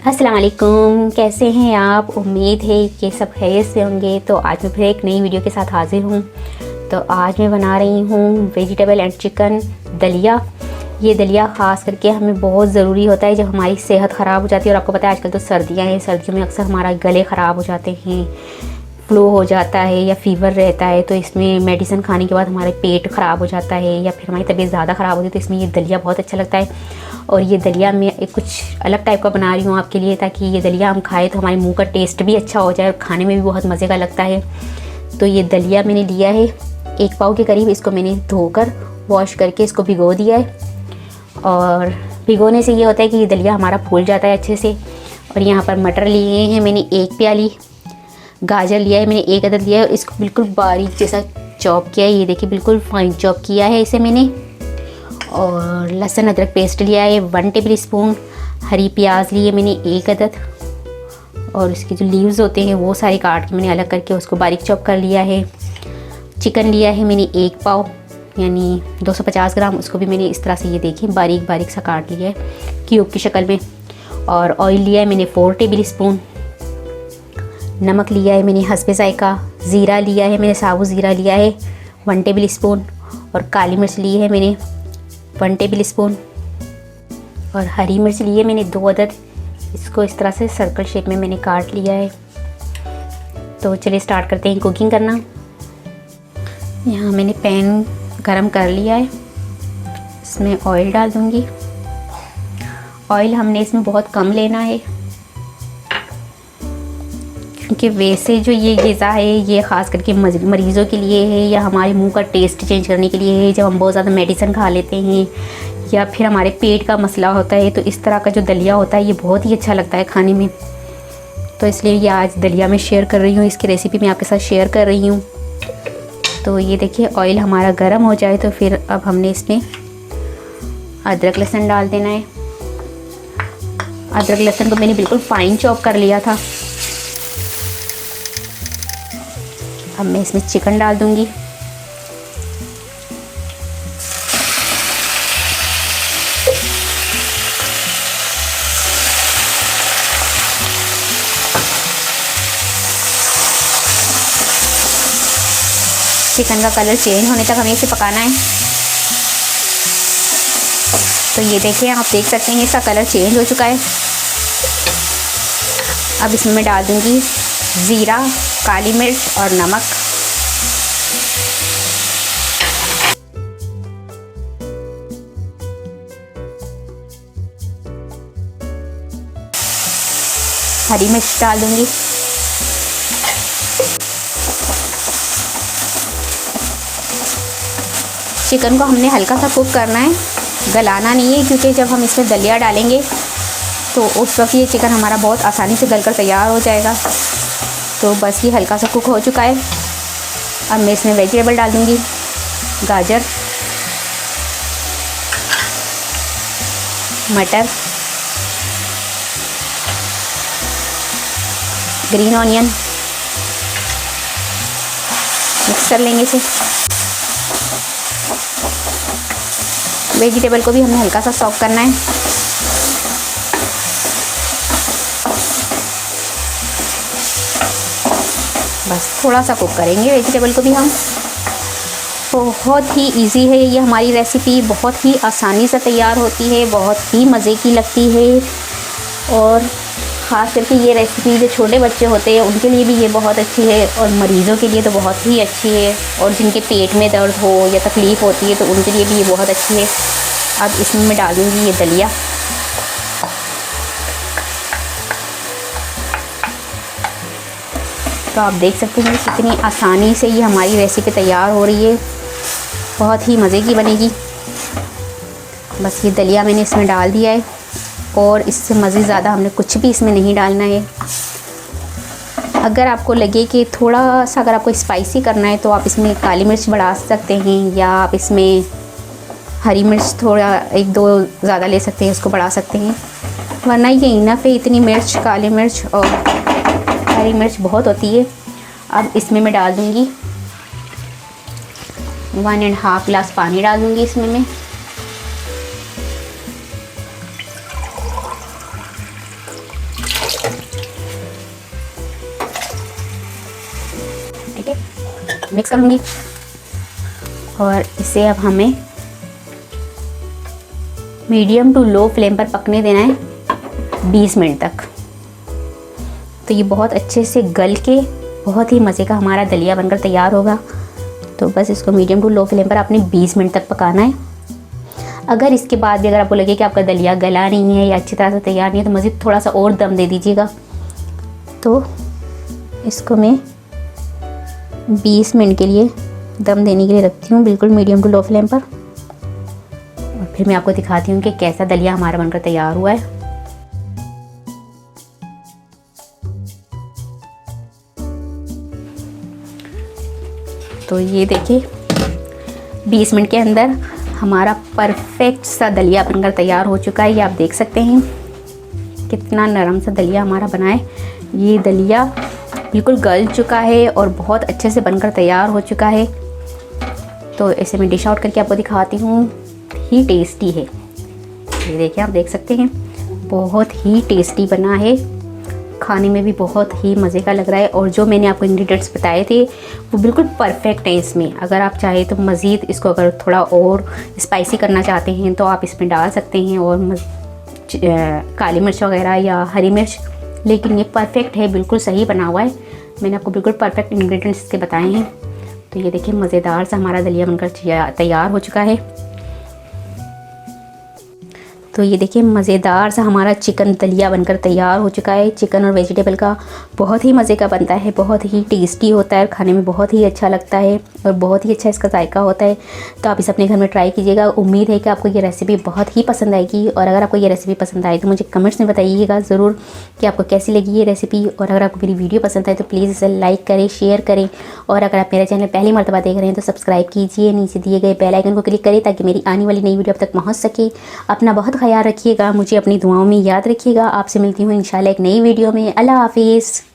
अस्सलाम वालेकुम, कैसे हैं आप। उम्मीद है कि सब खैरियत से होंगे। तो आज मैं फिर एक नई वीडियो के साथ हाजिर हूँ। तो आज मैं बना रही हूँ वेजिटेबल एंड चिकन दलिया। ये दलिया ख़ास करके हमें बहुत ज़रूरी होता है जब हमारी सेहत ख़राब हो जाती है। और आपको पता है आजकल तो सर्दियाँ हैं, सर्दियों में अक्सर हमारा गले ख़राब हो जाते हैं, फ्लू हो जाता है या फ़ीवर रहता है। तो इसमें मेडिसिन खाने के बाद हमारे पेट ख़राब हो जाता है या फिर हमारी तबीयत ज़्यादा ख़राब होती है। तो इसमें ये दलिया बहुत अच्छा लगता है। और ये दलिया मैं एक कुछ अलग टाइप का बना रही हूँ आपके लिए, ताकि ये दलिया हम खाएँ तो हमारे मुंह का टेस्ट भी अच्छा हो जाए और खाने में भी बहुत मज़े का लगता है। तो ये दलिया मैंने लिया है 1 पाव के करीब। इसको मैंने धोकर वॉश करके इसको भिगो दिया है। और भिगोने से ये होता है कि ये दलिया हमारा फूल जाता है अच्छे से। और यहाँ पर मटर लिए हैं मैंने 1 प्याली, गाजर लिया है मैंने 1 अदद लिया है। और इसको बिल्कुल बारीक जैसा चॉप किया है। ये देखिए बिल्कुल फाइन चॉप किया है इसे मैंने। और लहसुन अदरक पेस्ट लिया है 1 टेबल स्पून। हरी प्याज लिए मैंने 1 अदद। और इसके जो लीव्स होते हैं वो सारे काट के मैंने अलग करके उसको बारीक चॉप कर लिया है। चिकन लिया है मैंने 1 पाव यानी 250 ग्राम। उसको भी मैंने इस तरह से ये देखिए बारीक बारीक सा काट लिया है क्यूब की शक्ल में। और ऑयल लिया है मैंने 4 टेबल स्पून। नमक लिया है मैंने हस्बे जायका। ज़ीरा लिया है मैंने, साबुत ज़ीरा लिया है 1 टेबल स्पून। और काली मिर्च ली है मैंने 1 टेबल स्पून। और हरी मिर्च ली है मैंने 2 अदद। इसको इस तरह से सर्कल शेप में मैंने काट लिया है। तो चलिए स्टार्ट करते हैं कुकिंग करना। यहाँ मैंने पैन गरम कर लिया है, इसमें ऑयल डाल दूँगी। ऑयल हमने इसमें बहुत कम लेना है क्योंकि वैसे जो ये ग़िज़ा है ये ख़ास करके मरीज़ों के लिए है या हमारे मुंह का टेस्ट चेंज करने के लिए है। जब हम बहुत ज़्यादा मेडिसिन खा लेते हैं या फिर हमारे पेट का मसला होता है तो इस तरह का जो दलिया होता है ये बहुत ही अच्छा लगता है खाने में। तो इसलिए ये आज दलिया मैं शेयर कर रही हूँ, इसकी रेसिपी मैं आपके साथ शेयर कर रही हूँ। तो ये देखिए ऑयल हमारा गर्म हो जाए तो फिर अब हमने इसमें अदरक लहसुन डाल देना है। अदरक लहसुन को मैंने बिल्कुल फाइन चॉप कर लिया था। अब मैं इसमें चिकन डाल दूंगी। चिकन का कलर चेंज होने तक हमें इसे पकाना है। तो ये देखिए आप देख सकते हैं इसका कलर चेंज हो चुका है। अब इसमें मैं डाल दूंगी ज़ीरा, काली मिर्च और नमक। हरी मिर्च डाल दूंगी। चिकन को हमने हल्का सा कुक करना है, गलाना नहीं है, क्योंकि जब हम इसमें दलिया डालेंगे तो उस वक्त ये चिकन हमारा बहुत आसानी से गलकर तैयार हो जाएगा। तो बस ये हल्का सा कुक हो चुका है। अब मैं इसमें वेजिटेबल डाल दूँगी, गाजर, मटर, ग्रीन ऑनियन। मिक्स कर लेंगे इसे। वेजिटेबल को भी हमें हल्का सा सॉफ़्ट करना है। बस थोड़ा सा कुक करेंगे वेजिटेबल को भी हम। बहुत ही इजी है ये हमारी रेसिपी, बहुत ही आसानी से तैयार होती है, बहुत ही मज़े की लगती है। और ख़ास करके ये रेसिपी जो छोटे बच्चे होते हैं उनके लिए भी ये बहुत अच्छी है और मरीज़ों के लिए तो बहुत ही अच्छी है। और जिनके पेट में दर्द हो या तकलीफ़ होती है तो उनके लिए भी ये बहुत अच्छी है। अब इसमें मैं डालूँगी ये दलिया। तो आप देख सकते हैं कितनी आसानी से ये हमारी रेसिपी तैयार हो रही है, बहुत ही मज़े की बनेगी। बस ये दलिया मैंने इसमें डाल दिया है और इससे मज़े ज़्यादा हमने कुछ भी इसमें नहीं डालना है। अगर आपको लगे कि थोड़ा सा अगर आपको स्पाइसी करना है तो आप इसमें काली मिर्च बढ़ा सकते हैं या आप इसमें हरी मिर्च थोड़ा 1-2 ज़्यादा ले सकते हैं, इसको बढ़ा सकते हैं। वरना ये इनफ है, इतनी मिर्च, काली मिर्च और हरी मिर्च बहुत होती है। अब इसमें मैं डाल दूँगी 1.5 गिलास पानी डाल दूँगी इसमें मैं। मिक्स करूँगी और इसे अब हमें मीडियम टू लो फ्लेम पर पकने देना है 20 मिनट तक। तो ये बहुत अच्छे से गल के बहुत ही मज़े का हमारा दलिया बनकर तैयार होगा। तो बस इसको मीडियम टू लो फ्लेम पर आपने 20 मिनट तक पकाना है। अगर इसके बाद भी अगर आपको लगे कि आपका दलिया गला नहीं है या अच्छी तरह से तैयार नहीं है तो मज़ीद थोड़ा सा और दम दे दीजिएगा। तो इसको मैं 20 मिनट के लिए दम देने के लिए रखती हूँ, बिल्कुल मीडियम टू लो फ्लेम पर। और फिर मैं आपको दिखाती हूँ कि कैसा दलिया हमारा बनकर तैयार हुआ है। तो ये देखिए 20 मिनट के अंदर हमारा परफेक्ट सा दलिया बनकर तैयार हो चुका है। ये आप देख सकते हैं कितना नरम सा दलिया हमारा बना है। ये दलिया बिल्कुल गल चुका है और बहुत अच्छे से बनकर तैयार हो चुका है। तो इसे मैं डिश आउट करके आपको दिखाती हूँ। ही टेस्टी है, ये देखिए आप देख सकते हैं बहुत ही टेस्टी बना है, खाने में भी बहुत ही मज़े का लग रहा है। और जो मैंने आपको इंग्रेडिएंट्स बताए थे वो बिल्कुल परफेक्ट है इसमें। अगर आप चाहें तो मज़ीद इसको अगर थोड़ा और स्पाइसी करना चाहते हैं तो आप इसमें डाल सकते हैं और काली मिर्च वगैरह या हरी मिर्च, लेकिन ये परफेक्ट है, बिल्कुल सही बना हुआ है। मैंने आपको बिल्कुल परफेक्ट इंग्रेडिएंट्स इसके बताए हैं। तो ये देखिए मज़ेदार सा हमारा दलिया बनकर तैयार हो चुका है। तो ये देखिए मज़ेदार सा हमारा चिकन दलिया बनकर तैयार हो चुका है। चिकन और वेजिटेबल का बहुत ही मज़े का बनता है, बहुत ही टेस्टी होता है, खाने में बहुत ही अच्छा लगता है और बहुत ही अच्छा इसका जायका होता है। तो आप इसे अपने घर में ट्राई कीजिएगा। उम्मीद है कि आपको ये रेसिपी बहुत ही पसंद आएगी। और अगर आपको ये रेसिपी पसंद आए तो मुझे कमेंट्स में बताइएगा ज़रूर कि आपको कैसी लगी ये रेसिपी। और अगर आपको मेरी वीडियो पसंद आए तो प्लीज़ इसे लाइक करें, शेयर करें। और अगर आप मेरा चैनल पहली मरतबा देख रहे हैं तो सब्सक्राइब कीजिए, नीचे दिए गए बेल आइकन को क्लिक करें ताकि मेरी आने वाली नई वीडियो आप तक पहुँच सके। अपना बहुत ख्याल रखिएगा, मुझे अपनी दुआओं में याद रखिएगा। आपसे मिलती हूँ इंशाल्लाह एक नई वीडियो में। अल्लाह हाफिज़।